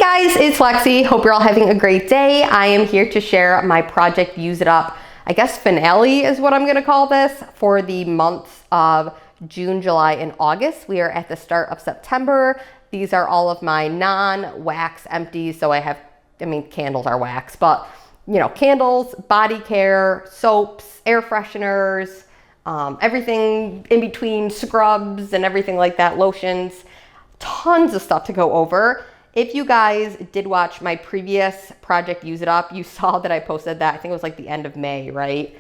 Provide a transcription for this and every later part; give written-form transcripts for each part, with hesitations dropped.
Hi guys, it's Lexi. Hope you're all having a great day. I am here to share my project Use It Up, I guess finale is what I'm gonna call this, for the months of June, July, and August. We are at the start of September. These are all of my non-wax empties. So candles are wax, but you know, candles, body care, soaps, air fresheners, everything in between, scrubs and everything like that, lotions, tons of stuff to go over. If you guys did watch my previous project Use It Up, you saw that I posted that, I think it was like the end of May, right?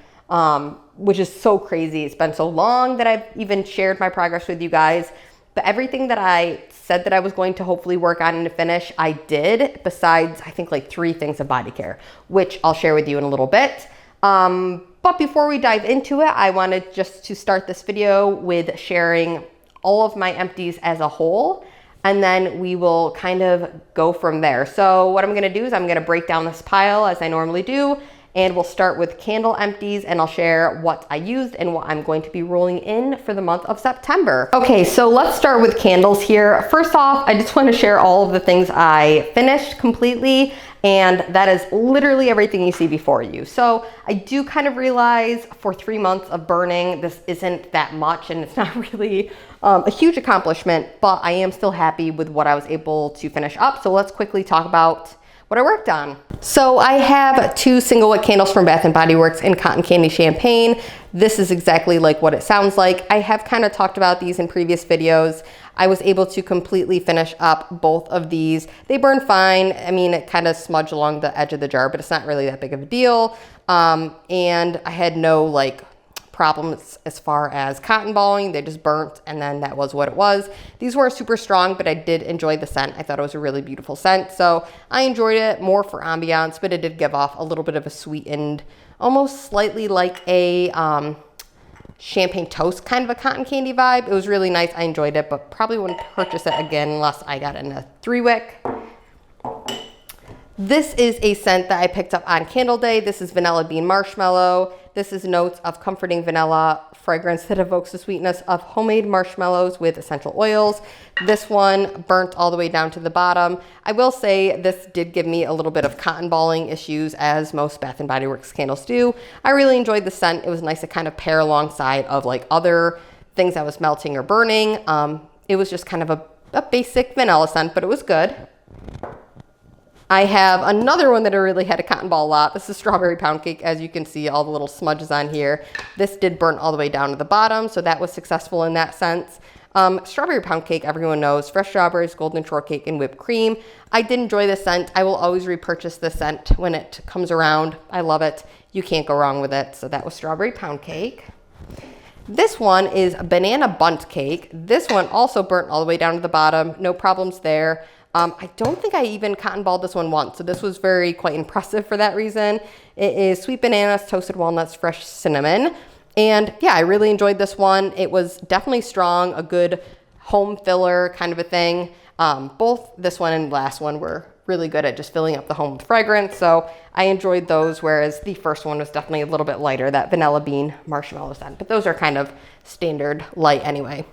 Which is so crazy. It's been so long that I've even shared my progress with you guys. But everything that I said that I was going to hopefully work on and finish, I did, besides I think like 3 things of body care, which I'll share with you in a little bit. But before we dive into it, I wanted just to start this video with sharing all of my empties as a whole. And then we will kind of go from there. So what I'm gonna do is I'm gonna break down this pile as I normally do, and we'll start with candle empties, and I'll share what I used and what I'm going to be rolling in for the month of September. Okay, so let's start with candles here. First off, I just wanna share all of the things I finished completely, and that is literally everything you see before you. So I do kind of realize for 3 months of burning, this isn't that much, and it's not really a huge accomplishment, but I am still happy with what I was able to finish up. So let's quickly talk about what I worked on. So I have 2 single wick candles from Bath & Body Works in Cotton Candy Champagne. This is exactly like what it sounds like. I have kind of talked about these in previous videos. I was able to completely finish up both of these. They burn fine. I mean, it kind of smudged along the edge of the jar, but it's not really that big of a deal. And I had no problems as far as cotton balling. They just burnt, and then that was what it was. These weren't super strong, but I did enjoy the scent. I thought it was a really beautiful scent, so I enjoyed it more for ambiance, but it did give off a little bit of a sweetened, almost slightly like a champagne toast kind of a cotton candy vibe. It was really nice. I enjoyed it, but probably wouldn't purchase it again unless I got it in a 3-wick. This is a scent that I picked up on Candle Day. This is Vanilla Bean Marshmallow. This is notes of comforting vanilla fragrance that evokes the sweetness of homemade marshmallows with essential oils. This one burnt all the way down to the bottom. I will say this did give me a little bit of cotton balling issues, as most Bath & Body Works candles do. I really enjoyed the scent. It was nice to kind of pair alongside of like other things that was melting or burning. It was just kind of a basic vanilla scent, but it was good. I have another one that I really had a cotton ball a lot. This is Strawberry Pound Cake. As you can see, all the little smudges on here. This did burn all the way down to the bottom, so that was successful in that sense. Strawberry Pound Cake, everyone knows, fresh strawberries, golden shortcake, and whipped cream. I did enjoy this scent. I will always repurchase this scent when it comes around. I love it. You can't go wrong with it. So that was Strawberry Pound Cake. This one is Banana Bundt Cake. This one also burnt all the way down to the bottom. No problems there. I don't think I even cotton balled this one once, so this was quite impressive for that reason. It is sweet bananas, toasted walnuts, fresh cinnamon. And yeah, I really enjoyed this one. It was definitely strong, a good home filler kind of a thing. Both this one and the last one were really good at just filling up the home with fragrance, so I enjoyed those, whereas the first one was definitely a little bit lighter, that vanilla bean marshmallow scent. But those are kind of standard light anyway.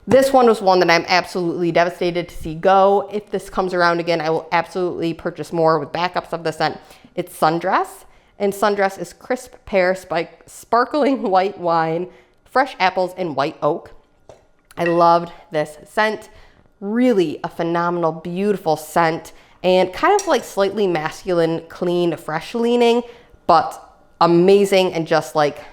This one was one that I'm absolutely devastated to see go. If this comes around again, I will absolutely purchase more with backups of the scent. It's Sundress, and Sundress is crisp pear, sparkling white wine, fresh apples, and white oak. I loved this scent. Really a phenomenal, beautiful scent, and kind of like slightly masculine, clean, fresh leaning, but amazing, and just like,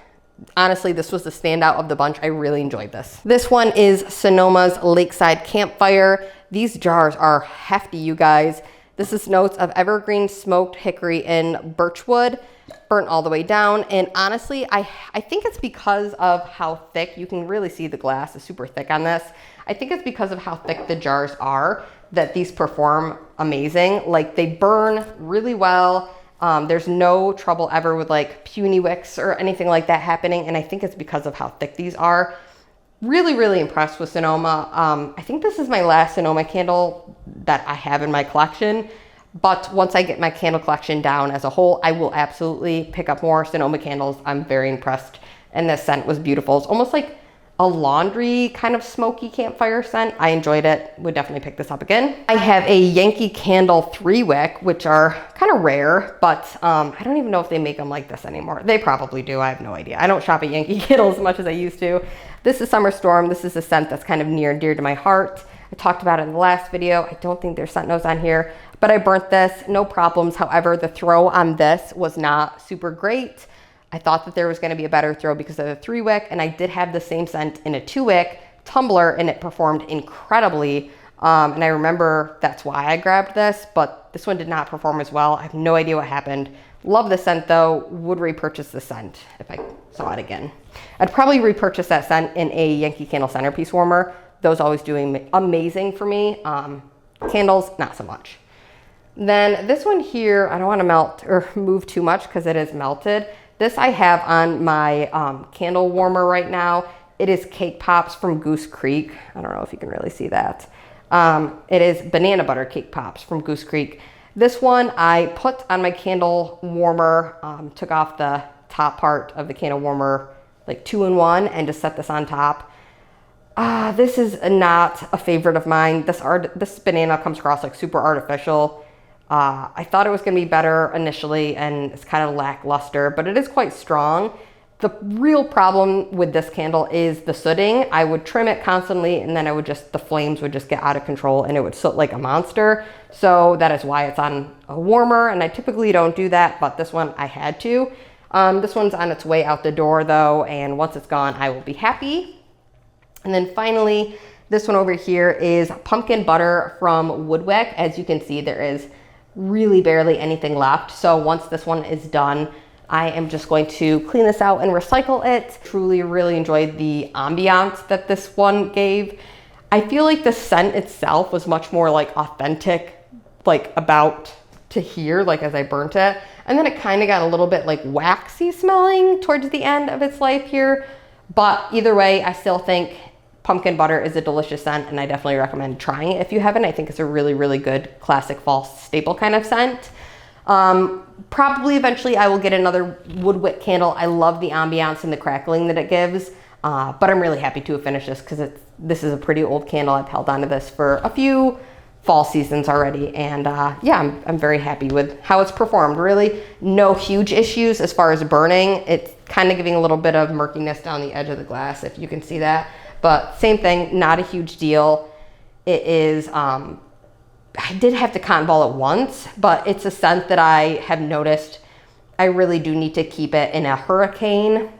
honestly, this was the standout of the bunch. I really enjoyed this. This one is Sonoma's Lakeside Campfire. These jars are hefty, you guys. This is notes of evergreen, smoked hickory, and birchwood, burnt all the way down. And honestly, I think it's because of how thick, you can really see the glass is super thick on this. I think it's because of how thick the jars are that these perform amazing. Like, they burn really well. There's no trouble ever with like puny wicks or anything like that happening. And I think it's because of how thick these are. Really, really impressed with Sonoma. I think this is my last Sonoma candle that I have in my collection. But once I get my candle collection down as a whole, I will absolutely pick up more Sonoma candles. I'm very impressed. And this scent was beautiful. It's almost like a laundry kind of smoky campfire scent. I enjoyed it, would definitely pick this up again. I have a Yankee Candle 3 wick, which are kind of rare, but I don't even know if they make them like this anymore. They probably do, I have no idea. I don't shop at Yankee Candle as much as I used to. This is Summer Storm. This is a scent that's kind of near and dear to my heart. I talked about it in the last video. I don't think there's scent notes on here, but I burnt this, no problems. However, the throw on this was not super great. I thought that there was going to be a better throw because of the 3 wick, and I did have the same scent in a 2 wick tumbler, and it performed incredibly. And I remember that's why I grabbed this, but this one did not perform as well. I have no idea what happened. Love the scent though, would repurchase the scent if I saw it again. I'd probably repurchase that scent in a Yankee Candle centerpiece warmer. Those always do amazing for me. Candles, not so much. Then this one here, I don't want to melt or move too much because it is melted. This I have on my candle warmer right now. It is Cake Pops from Goose Creek. I don't know if you can really see that. It is banana butter cake pops from Goose Creek. This one I put on my candle warmer, took off the top part of the candle warmer, like 2-in-1, and just set this on top. This is not a favorite of mine. This banana comes across like super artificial. I thought it was going to be better initially, and it's kind of lackluster, but it is quite strong. The real problem with this candle is the sooting. I would trim it constantly, and then the flames would just get out of control, and it would soot like a monster. So that is why it's on a warmer, and I typically don't do that, but this one I had to. This one's on its way out the door though, and once it's gone, I will be happy. And then finally, this one over here is pumpkin butter from Woodweck. As you can see, there is really barely anything left. So once this one is done, I am just going to clean this out and recycle it. Truly really enjoyed the ambiance that this one gave. I feel like the scent itself was much more like authentic, like about to here, like as I burnt it. And then it kind of got a little bit like waxy smelling towards the end of its life here. But either way, I still think pumpkin butter is a delicious scent, and I definitely recommend trying it if you haven't. I think it's a really, really good classic fall staple kind of scent. Probably eventually I will get another Woodweck candle. I love the ambiance and the crackling that it gives, but I'm really happy to have finished this because this is a pretty old candle. I've held onto this for a few fall seasons already, and yeah, I'm very happy with how it's performed. Really no huge issues as far as burning. It's kind of giving a little bit of murkiness down the edge of the glass, if you can see that. But same thing, not a huge deal. It is, I did have to cotton ball it once, but it's a scent that I have noticed I really do need to keep it in a hurricane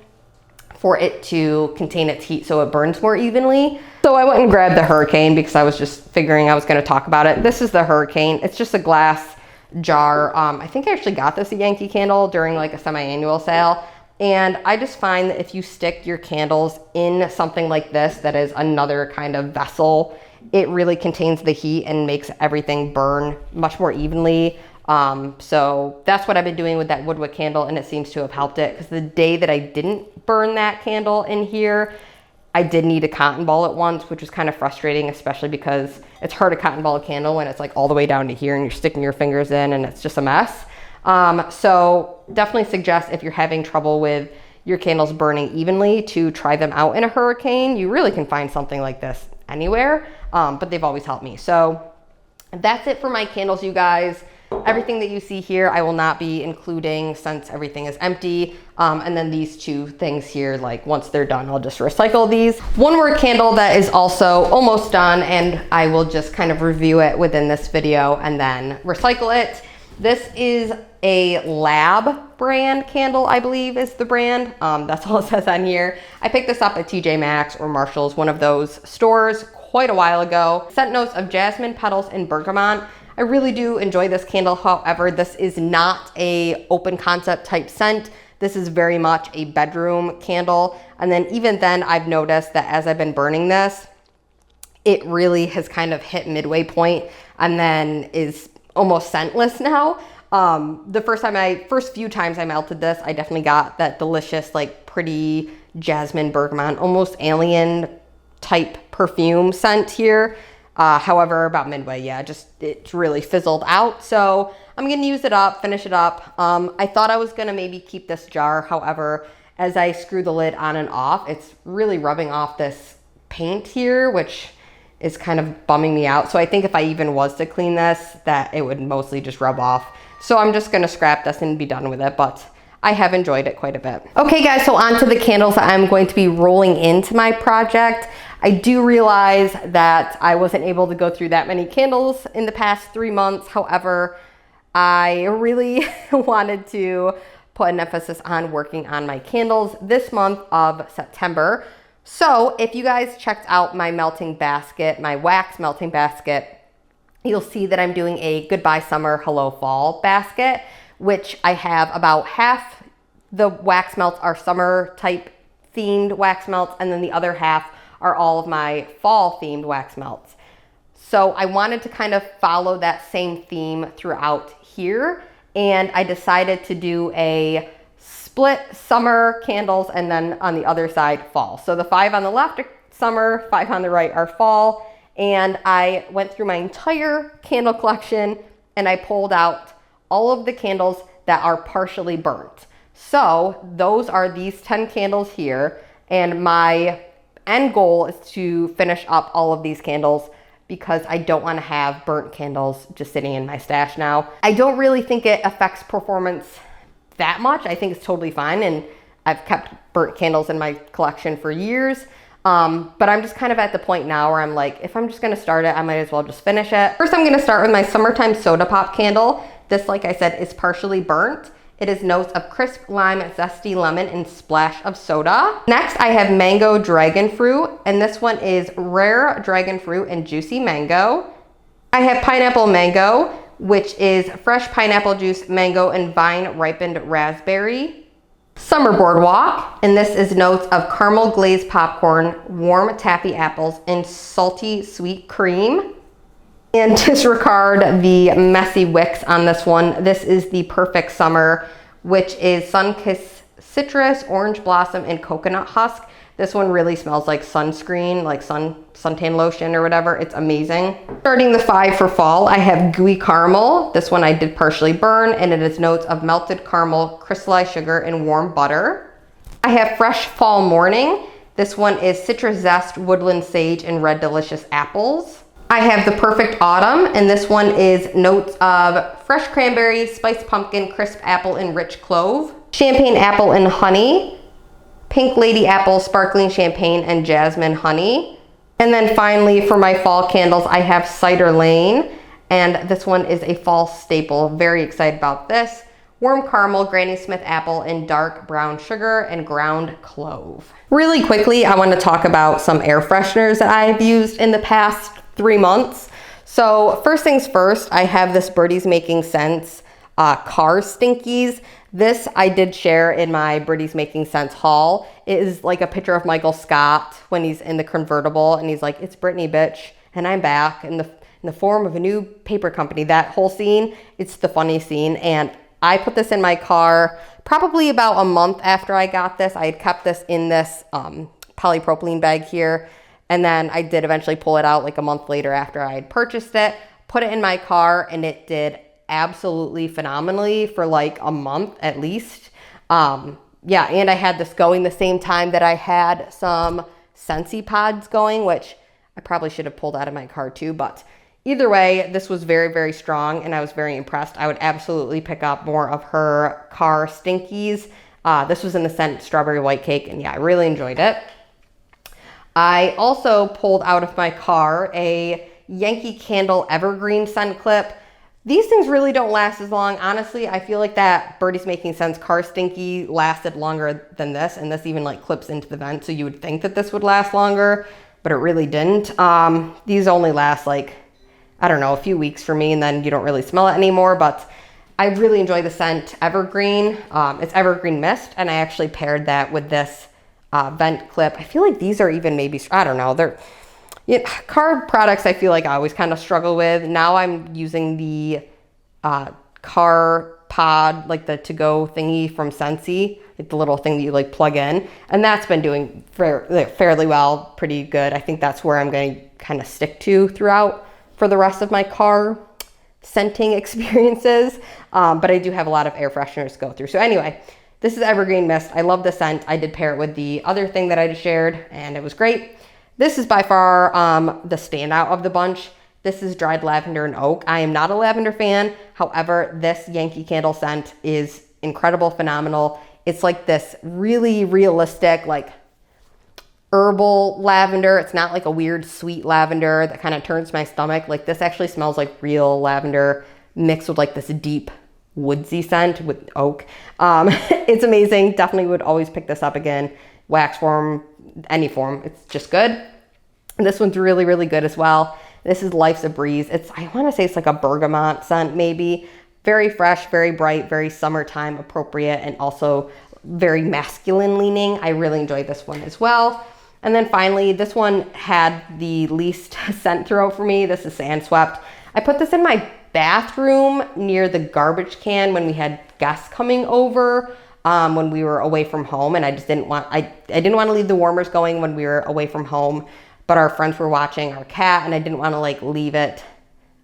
for it to contain its heat so it burns more evenly. So I went and grabbed the hurricane because I was just figuring I was going to talk about it. This is the hurricane. It's just a glass jar. I think I actually got this at Yankee Candle during like a semi-annual sale. And I just find that if you stick your candles in something like this that is another kind of vessel, it really contains the heat and makes everything burn much more evenly. So that's what I've been doing with that Woodweck candle, and it seems to have helped it, because the day that I didn't burn that candle in here, I did need a cotton ball it once, which was kind of frustrating, especially because it's hard to cotton ball a candle when it's like all the way down to here and you're sticking your fingers in and it's just a mess. So definitely suggest, if you're having trouble with your candles burning evenly, to try them out in a hurricane. You really can find something like this anywhere, but they've always helped me. So that's it for my candles, you guys. Everything that you see here I will not be including since everything is empty. And then these two things here, like once they're done, I'll just recycle these. One more candle that is also almost done, and I will just kind of review it within this video and then recycle it. This is a Lab brand candle, I believe is the brand. That's all it says on here. I picked this up at TJ Maxx or Marshall's, one of those stores, quite a while ago. Scent notes of jasmine, petals, and bergamot. I really do enjoy this candle. However, this is not a open concept type scent. This is very much a bedroom candle. And then even then, I've noticed that as I've been burning this, it really has kind of hit midway point and then is almost scentless now. The first few times I melted this, I definitely got that delicious, like pretty jasmine bergamot, almost alien type perfume scent here. However, about midway, yeah, it really fizzled out. So I'm gonna use it up, finish it up. I thought I was gonna maybe keep this jar. However, as I screw the lid on and off, it's really rubbing off this paint here, which is kind of bumming me out. So I think if I even was to clean this, that it would mostly just rub off. So I'm just gonna scrap this and be done with it, but I have enjoyed it quite a bit. Okay guys, so on to the candles that I'm going to be rolling into my project. I do realize that I wasn't able to go through that many candles in the past 3 months. However, I really wanted to put an emphasis on working on my candles this month of September. So if you guys checked out my melting basket, my wax melting basket, you'll see that I'm doing a Goodbye Summer, Hello Fall basket, which I have about half the wax melts are summer type themed wax melts, and then the other half are all of my fall themed wax melts. So I wanted to kind of follow that same theme throughout here, and I decided to do a split summer candles and then on the other side fall. So the 5 on the left are summer, 5 on the right are fall, and I went through my entire candle collection and I pulled out all of the candles that are partially burnt. So those are these 10 candles here, and my end goal is to finish up all of these candles because I don't want to have burnt candles just sitting in my stash now. I don't really think it affects performance that much. I think it's totally fine, and I've kept burnt candles in my collection for years. But I'm just kind of at the point now where I'm like, if I'm just gonna start it, I might as well just finish it. First, I'm gonna start with my Summertime Soda Pop candle. This, like I said, is partially burnt. It is notes of crisp lime, zesty lemon, and splash of soda. Next, I have Mango Dragon Fruit, and this one is rare dragon fruit and juicy mango. I have Pineapple Mango, which is fresh pineapple juice, mango, and vine ripened raspberry. Summer Boardwalk, and this is notes of caramel glazed popcorn, warm taffy apples, and salty sweet cream. And disregard the messy wicks on this one. This is the Perfect Summer, which is Sunkissed citrus, orange blossom, and coconut husk. This one really smells like sunscreen, like suntan lotion or whatever. It's amazing. Starting the 5 for fall, I have Gooey Caramel. This one I did partially burn, and it is notes of melted caramel, crystallized sugar, and warm butter. I have Fresh Fall Morning. This one is citrus zest, woodland sage, and red delicious apples. I have the Perfect Autumn, and this one is notes of fresh cranberry, spiced pumpkin, crisp apple, and rich clove. Champagne apple and honey. Pink lady apple, sparkling champagne, and jasmine honey. And then finally, for my fall candles, I have Cider Lane, and this one is a fall staple. Very excited about this. Warm caramel, Granny Smith apple, and dark brown sugar, and ground clove. Really quickly, I want to talk about some air fresheners that I've used in the past 3 months. So first things first, I have this Birdies Making Sense car stinkies. This I did share in my Birdies Making Sense haul. It is like a picture of Michael Scott when he's in the convertible and he's like, "It's Brittany, bitch, and I'm back in the form of a new paper company." That whole scene, it's the funny scene. And I put this in my car probably about a month after I got this. I had kept this in this polypropylene bag here. And then I did eventually pull it out like a month later after I had purchased it, put it in my car, and it did absolutely phenomenally for like a month at least. Yeah, and I had this going the same time that I had some Scentsy pods going, which I probably should have pulled out of my car too. But either way, this was very, very strong, and I was very impressed. I would absolutely pick up more of her car stinkies. This was in the scent Strawberry White Cake, and yeah, I really enjoyed it. I also pulled out of my car a Yankee Candle Evergreen scent clip. These things really don't last as long. Honestly, I feel like that Birdies Making Sense car stinky lasted longer than this, and this even like clips into the vent, so you would think that this would last longer, but it really didn't. These only last like, I don't know, a few weeks for me, and then you don't really smell it anymore, but I really enjoy the scent Evergreen. It's Evergreen Mist, and I actually paired that with this vent clip. I feel like these are even maybe, I don't know, they're car products I feel like I always kind of struggle with. Now I'm using the car pod, like the to-go thingy from Scentsy, like the little thing that you like plug in, and that's been doing fairly well, pretty good. I think that's where I'm going to kind of stick to throughout for the rest of my car scenting experiences, but I do have a lot of air fresheners to go through. So anyway, This is Evergreen Mist. I love the scent. I did pair it with the other thing that I just shared, and it was great. This is by far the standout of the bunch. This is dried lavender and oak. I am not a lavender fan. However, this Yankee Candle scent is incredible, phenomenal. It's like this really realistic, like herbal lavender. It's not like a weird sweet lavender that kind of turns my stomach. Like this actually smells like real lavender mixed with like this deep woodsy scent with oak. It's amazing. Definitely would always pick this up again. Wax form, any form, it's just good. And this one's really, really good as well. This is Life's a Breeze. I want to say it's like a bergamot scent maybe. Very fresh, very bright, very summertime appropriate, and also very masculine leaning. I really enjoyed this one as well. And then finally, this one had the least scent throw for me. This is Sand Swept. I put this in my bathroom near the garbage can when we had guests coming over, when we were away from home, and I just didn't want, I didn't want to leave the warmers going when we were away from home, but our friends were watching our cat, and I didn't want to like leave it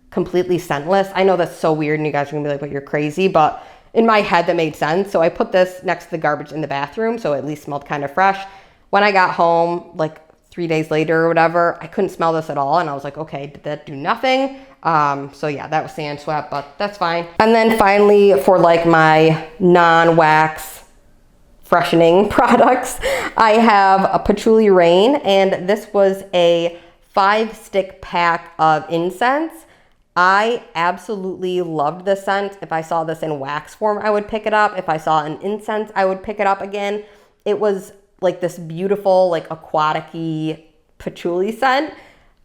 completely scentless. I know that's so weird, and you guys are gonna be like, but you're crazy, but in my head that made sense. So I put this next to the garbage in the bathroom, so it at least smelled kind of fresh. When I got home, like 3 days later or whatever, I couldn't smell this at all, and I was like, okay, did that do nothing? So yeah, that was Sand Swept, but that's fine. And then finally, for like my non-wax freshening products, I have a Patchouli Rain, and this was a 5-stick pack of incense. I absolutely loved this scent. If I saw this in wax form, I would pick it up. If I saw an incense, I would pick it up again. It was like this beautiful, like aquatic-y patchouli scent.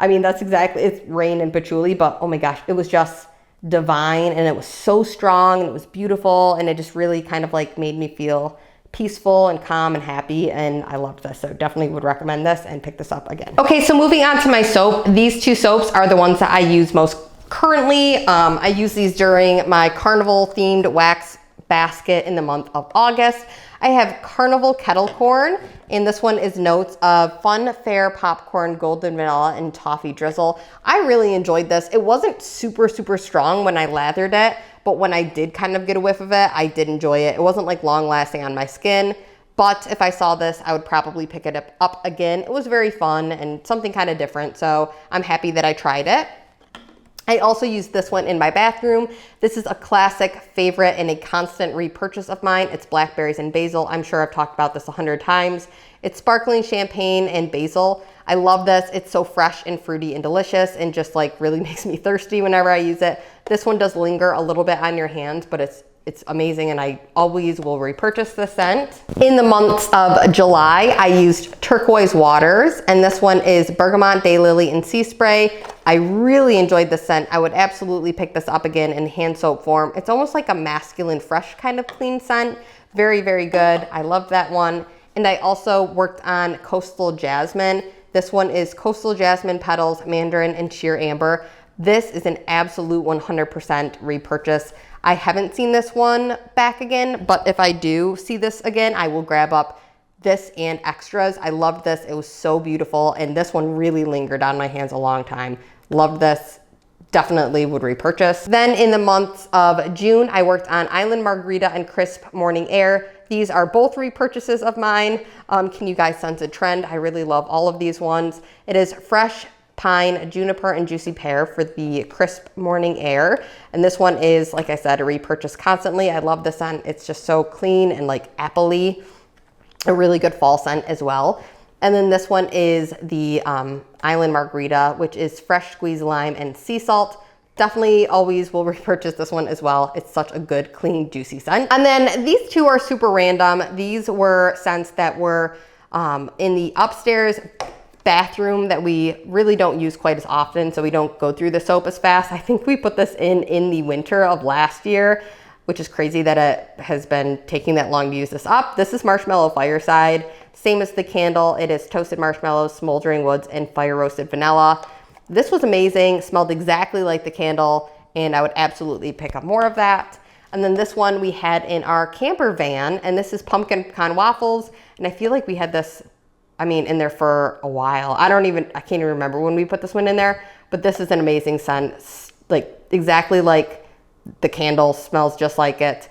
I mean, that's exactly, it's rain and patchouli, but oh my gosh, it was just divine, and it was so strong, and it was beautiful, and it just really kind of like made me feel peaceful and calm and happy, and I loved this. So definitely would recommend this and pick this up again. Okay, so moving on to my soap. These two soaps are the ones that I use most currently. I use these during my Carnival themed wax basket in the month of August. I have Carnival Kettle Corn, and this one is notes of Fun Fair Popcorn, Golden Vanilla, and Toffee Drizzle. I really enjoyed this. It wasn't super, super strong when I lathered it, but when I did kind of get a whiff of it, I did enjoy it. It wasn't like long lasting on my skin, but if I saw this, I would probably pick it up again. It was very fun and something kind of different, so I'm happy that I tried it. I also use this one in my bathroom. This is a classic favorite and a constant repurchase of mine. It's blackberries and basil. I'm sure I've talked about this 100 times. It's sparkling champagne and basil. I love this. It's so fresh and fruity and delicious, and just like really makes me thirsty whenever I use it. This one does linger a little bit on your hands, but it's amazing, and I always will repurchase this scent. In the months of July, I used Turquoise Waters, and this one is Bergamot, Daylily, and Sea Spray. I really enjoyed this scent. I would absolutely pick this up again in hand soap form. It's almost like a masculine, fresh kind of clean scent. Very, very good. I love that one. And I also worked on Coastal Jasmine. This one is Coastal Jasmine Petals, Mandarin, and Sheer Amber. This is an absolute 100% repurchase. I haven't seen this one back again, but if I do see this again, I will grab up this and extras. I loved this. It was so beautiful, and this one really lingered on my hands a long time. Loved this. Definitely would repurchase. Then in the months of June, I worked on Island Margarita and Crisp Morning Air. These are both repurchases of mine. Can you guys sense a trend? I really love all of these ones. It is fresh pine, juniper, and juicy pear for the Crisp Morning Air. And this one is, like I said, a repurchase constantly. I love the scent. It's just so clean and like apple-y. A really good fall scent as well. And then this one is the Island Margarita, which is fresh squeezed lime and sea salt. Definitely always will repurchase this one as well. It's such a good, clean, juicy scent. And then these two are super random. These were scents that were in the upstairs bathroom that we really don't use quite as often, so we don't go through the soap as fast. I think we put this in the winter of last year, which is crazy that it has been taking that long to use this up. This is Marshmallow Fireside. Same as the candle. It is toasted marshmallows, smoldering woods, and fire roasted vanilla. This was amazing, smelled exactly like the candle, and I would absolutely pick up more of that. And then this one we had in our camper van, and this is Pumpkin Pecan Waffles, and I feel like we had this, I mean, in there for a while. I can't even remember when we put this one in there, but this is an amazing scent, like exactly like the candle, smells just like it.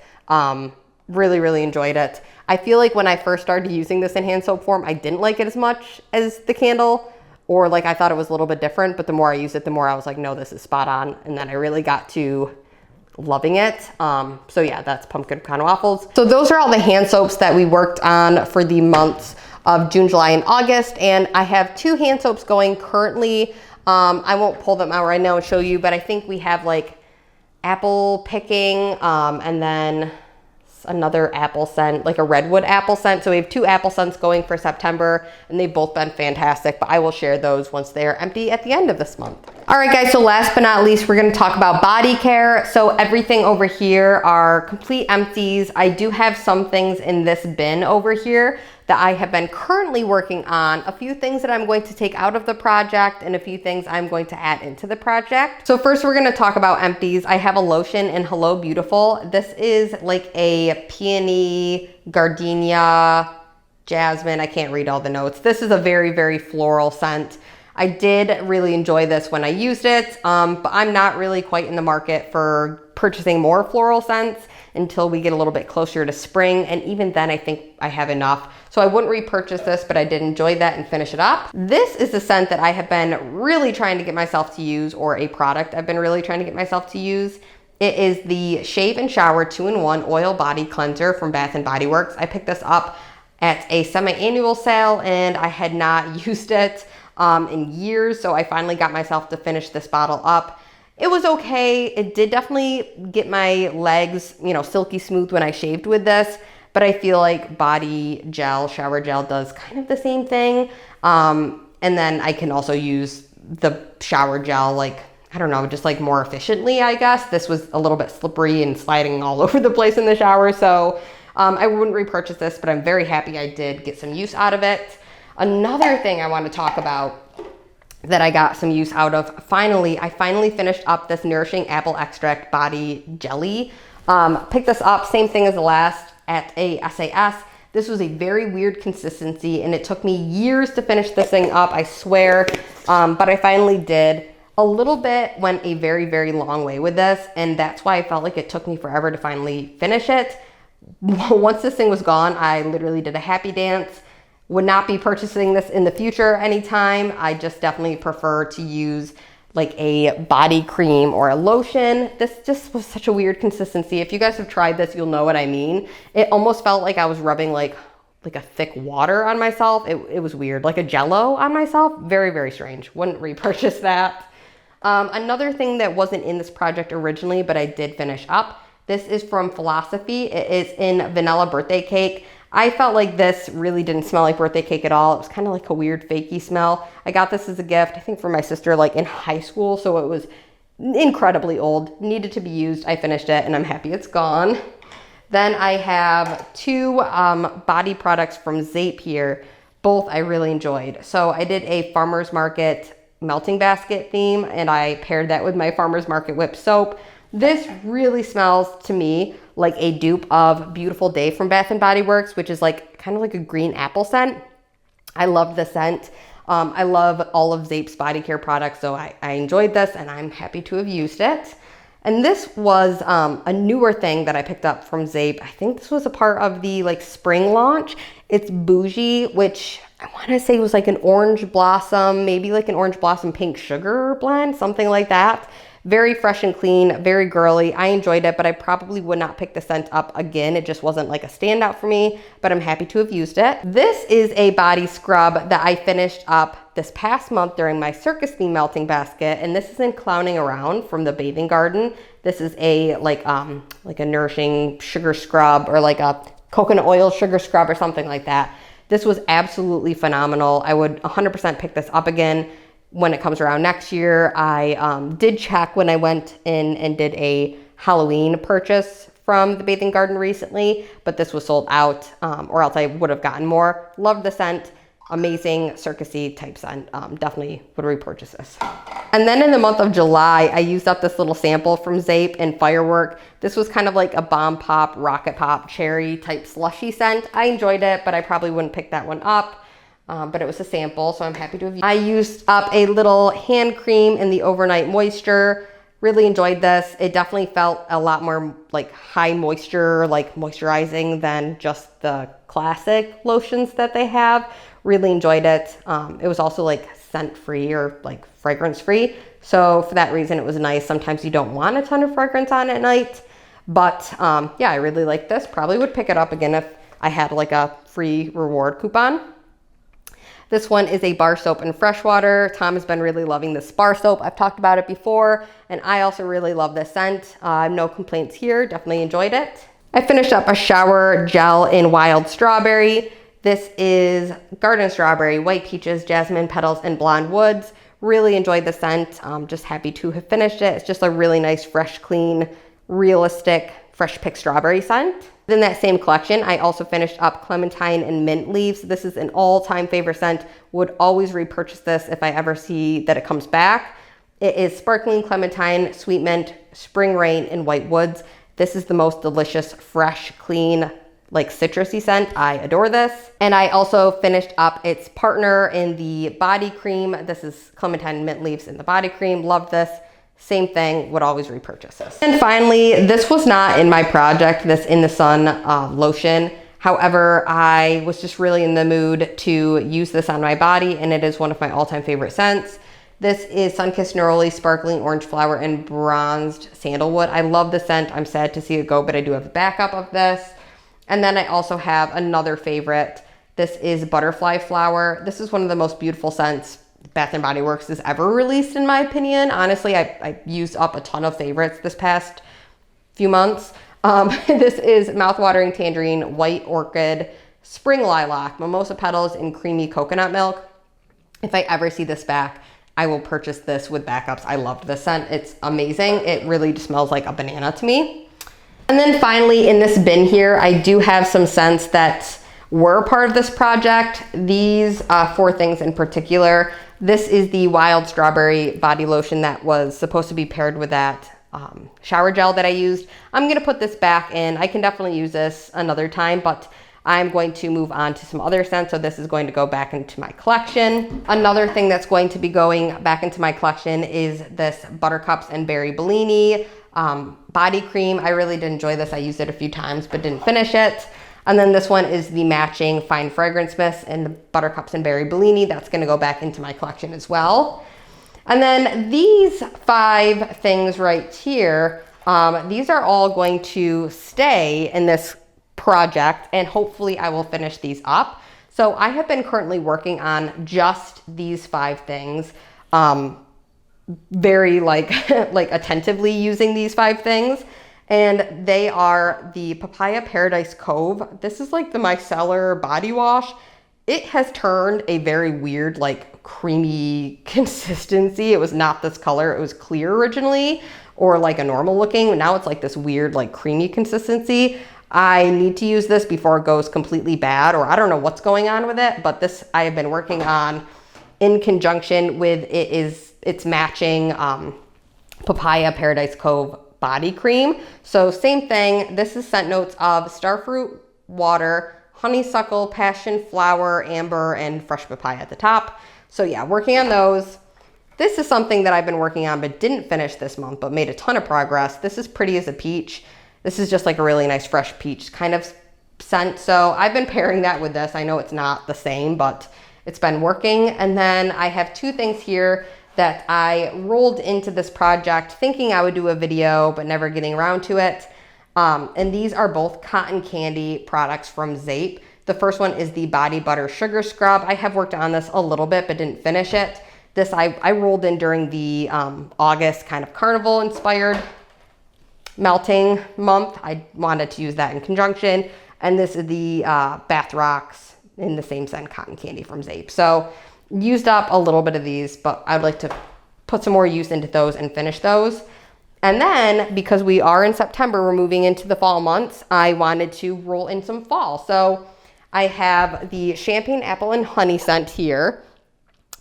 Really, really enjoyed it. I feel like when I first started using this in hand soap form, I didn't like it as much as the candle, or like I thought it was a little bit different, but the more I used it, the more I was like, no, this is spot on. And then I really got to loving it. So yeah, that's pumpkin pecan waffles. So those are all the hand soaps that we worked on for the months of June, July, and August. And I have 2 hand soaps going currently. I won't pull them out right now and show you, but I think we have like apple picking, and then another apple scent, like a redwood apple scent. So we have 2 apple scents going for September, and they've both been fantastic, but I will share those once they are empty at the end of this month. All right, guys, so last but not least, we're gonna talk about body care. So everything over here are complete empties. I do have some things in this bin over here that I have been currently working on, a few things that I'm going to take out of the project and a few things I'm going to add into the project. So first we're gonna talk about empties. I have a lotion in Hello Beautiful. This is like a peony, gardenia, jasmine. I can't read all the notes. This is a very, very floral scent. I did really enjoy this when I used it, but I'm not really quite in the market for purchasing more floral scents until we get a little bit closer to spring. And even then I think I have enough. So I wouldn't repurchase this, but I did enjoy that and finish it up. This is the scent that I have been really trying to get myself to use, or a product I've been really trying to get myself to use. It is the Shave and Shower 2-in-1 Oil Body Cleanser from Bath & Body Works. I picked this up at a semi-annual sale and I had not used it in years, so I finally got myself to finish this bottle up. It was okay. It did definitely get my legs, you know, silky smooth when I shaved with this, but I feel like body gel, shower gel does kind of the same thing. And then I can also use the shower gel, like, I don't know, just like more efficiently, I guess. This was a little bit slippery and sliding all over the place in the shower, so I wouldn't repurchase this, but I'm very happy I did get some use out of it. Another thing I want to talk about that I got some use out of, I finally finished up this Nourishing Apple Extract Body Jelly. Picked this up, same thing as the last, at a SAS. This was a very weird consistency and it took me years to finish this thing up, I swear, but I finally did. A little bit went a very, very long way with this, and that's why I felt like it took me forever to finally finish it. Once this thing was gone, I literally did a happy dance. Would not be purchasing this in the future anytime. I just definitely prefer to use like a body cream or a lotion. This just was such a weird consistency. If you guys have tried this, you'll know what I mean. It almost felt like I was rubbing like a thick water on myself. It was weird, like a Jello on myself. Very, very strange. Wouldn't repurchase that. Another thing that wasn't in this project originally, but I did finish up. This is from Philosophy. It is in Vanilla Birthday Cake. I felt like this really didn't smell like birthday cake at all. It was kind of like a weird fakey smell. I got this as a gift, I think for my sister, like in high school. So it was incredibly old, needed to be used. I finished it and I'm happy it's gone. Then I have 2 body products from Zape here. Both I really enjoyed. So I did a farmer's market melting basket theme and I paired that with my farmer's market whip soap. This really smells to me like a dupe of Beautiful Day from Bath & Body Works, which is like kind of like a green apple scent. I love the scent. I love all of Zape's body care products, so I enjoyed this and I'm happy to have used it. And this was a newer thing that I picked up from Zape. I think this was a part of the like spring launch. It's Bougie, which I want to say was like an orange blossom, maybe like an orange blossom pink sugar blend, something like that. Very fresh and clean, very girly. I enjoyed it, but I probably would not pick the scent up again. It just wasn't like a standout for me, but I'm happy to have used it. This is a body scrub that I finished up this past month during my circus theme melting basket, and this is in Clowning Around from the Bathing Garden. This is a like a nourishing sugar scrub or like a coconut oil sugar scrub or something like that. This was absolutely phenomenal. I would 100% pick this up again when it comes around next year. I did check when I went in and did a Halloween purchase from the Bathing Garden recently, but this was sold out, or else I would have gotten more. Loved the scent. Amazing circusy type scent. Definitely would repurchase this. And then in the month of July, I used up this little sample from Zape and Firework. This was kind of like a bomb pop, rocket pop, cherry type slushy scent. I enjoyed it, but I probably wouldn't pick that one up. But it was a sample, so I'm happy to have used. I used up a little hand cream in the Overnight Moisture. Really enjoyed this. It definitely felt a lot more like high moisture, like moisturizing than just the classic lotions that they have. Really enjoyed it. It was also like scent free or like fragrance free. So for that reason, it was nice. Sometimes you don't want a ton of fragrance on at night. But yeah, I really like this. Probably would pick it up again if I had like a free reward coupon. This one is a bar soap in freshwater. Tom has been really loving this bar soap. I've talked about it before, and I also really love this scent. No complaints here. Definitely enjoyed it. I finished up a shower gel in wild strawberry. This is garden strawberry, white peaches, jasmine petals, and blonde woods. Really enjoyed the scent. Just happy to have finished it. It's just a really nice, fresh, clean, realistic, fresh pick strawberry scent. In that same collection, I also finished up Clementine and Mint Leaves. This is an all-time favorite scent. Would always repurchase this if I ever see that it comes back. It is sparkling clementine, sweet mint, spring rain, and white woods. This is the most delicious, fresh, clean, like citrusy scent. I adore this. And I also finished up its partner in the body cream. This is Clementine and Mint Leaves in the body cream. Loved this. Same thing, would always repurchase this. And finally, this was not in my project, this In the Sun lotion. However, I was just really in the mood to use this on my body, and it is one of my all-time favorite scents. This is Sunkissed Neroli Sparkling Orange Flower and Bronzed Sandalwood. I love the scent. I'm sad to see it go, but I do have a backup of this. And then I also have another favorite. This is Butterfly Flower. This is one of the most beautiful scents Bath & Body Works has ever released, in my opinion. Honestly, I used up a ton of favorites this past few months. This is Mouthwatering Tangerine, White Orchid, Spring Lilac, Mimosa Petals, and Creamy Coconut Milk. If I ever see this back, I will purchase this with backups. I loved this scent. It's amazing. It really just smells like a banana to me. And then finally, in this bin here, I do have some scents that were part of this project. These 4 things in particular. This is the Wild Strawberry Body Lotion that was supposed to be paired with that shower gel that I used. I'm going to put this back in. I can definitely use this another time, but I'm going to move on to some other scents, so this is going to go back into my collection. Another thing that's going to be going back into my collection is this Buttercups and Berry Bellini body cream. I really did enjoy this. I used it a few times, but didn't finish it. And then this one is the matching Fine Fragrance Mist in the Buttercups and Berry Bellini. That's going to go back into my collection as well. And then these 5 things right here, these are all going to stay in this project, and hopefully I will finish these up. So I have been currently working on just these 5 things, very like attentively using these 5 things. And they are the Papaya Paradise Cove. This is like the micellar body wash. It has turned a very weird, like creamy consistency. It was not this color. It was clear originally, or like a normal looking. Now it's like this weird, like creamy consistency. I need to use this before it goes completely bad, or I don't know what's going on with it, but this I have been working on in conjunction with it's matching Papaya Paradise Cove body cream. So same thing. This is scent notes of starfruit, water, honeysuckle, passion flower, amber, and fresh papaya at the top. So yeah, working on those. This is something that I've been working on but didn't finish this month, but made a ton of progress. This is Pretty as a Peach. This is just like a really nice fresh peach kind of scent. So I've been pairing that with this. I know it's not the same, but it's been working. And then I have 2 things here that I rolled into this project thinking I would do a video, but never getting around to it. And these are both cotton candy products from Zape. The first one is the Body Butter Sugar Scrub. I have worked on this a little bit, but didn't finish it. This I rolled in during the August kind of Carnival inspired melting month. I wanted to use that in conjunction. And this is the Bath Rocks in the same scent cotton candy from Zape. So used up a little bit of these, but I'd like to put some more use into those and finish those. And then because we are in September, we're moving into the fall months, I wanted to roll in some fall. So I have the Champagne Apple and Honey scent here.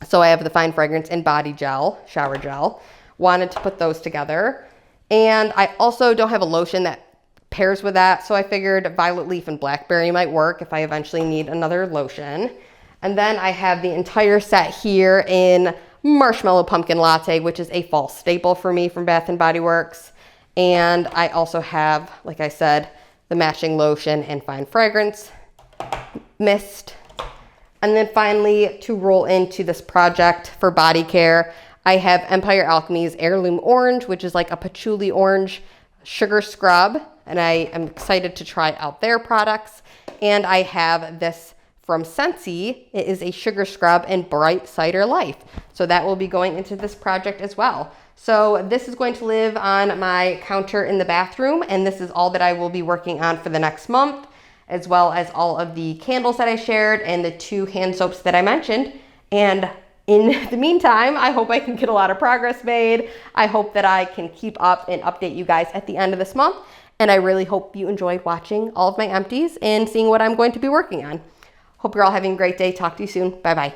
So I have the Fine Fragrance and Body Gel, shower gel. Wanted to put those together. And I also don't have a lotion that pairs with that. So I figured Violet Leaf and Blackberry might work if I eventually need another lotion. And then I have the entire set here in Marshmallow Pumpkin Latte, which is a fall staple for me from Bath & Body Works. And I also have, like I said, the matching lotion and fine fragrance mist. And then finally, to roll into this project for body care, I have Empire Alchemy's Heirloom Orange, which is like a patchouli orange sugar scrub. And I am excited to try out their products. And I have this from Scentsy. It is a sugar scrub and bright cider life. So that will be going into this project as well. So this is going to live on my counter in the bathroom, and this is all that I will be working on for the next month, as well as all of the candles that I shared and the 2 hand soaps that I mentioned. And in the meantime, I hope I can get a lot of progress made. I hope that I can keep up and update you guys at the end of this month. And I really hope you enjoyed watching all of my empties and seeing what I'm going to be working on. Hope you're all having a great day. Talk to you soon. Bye-bye.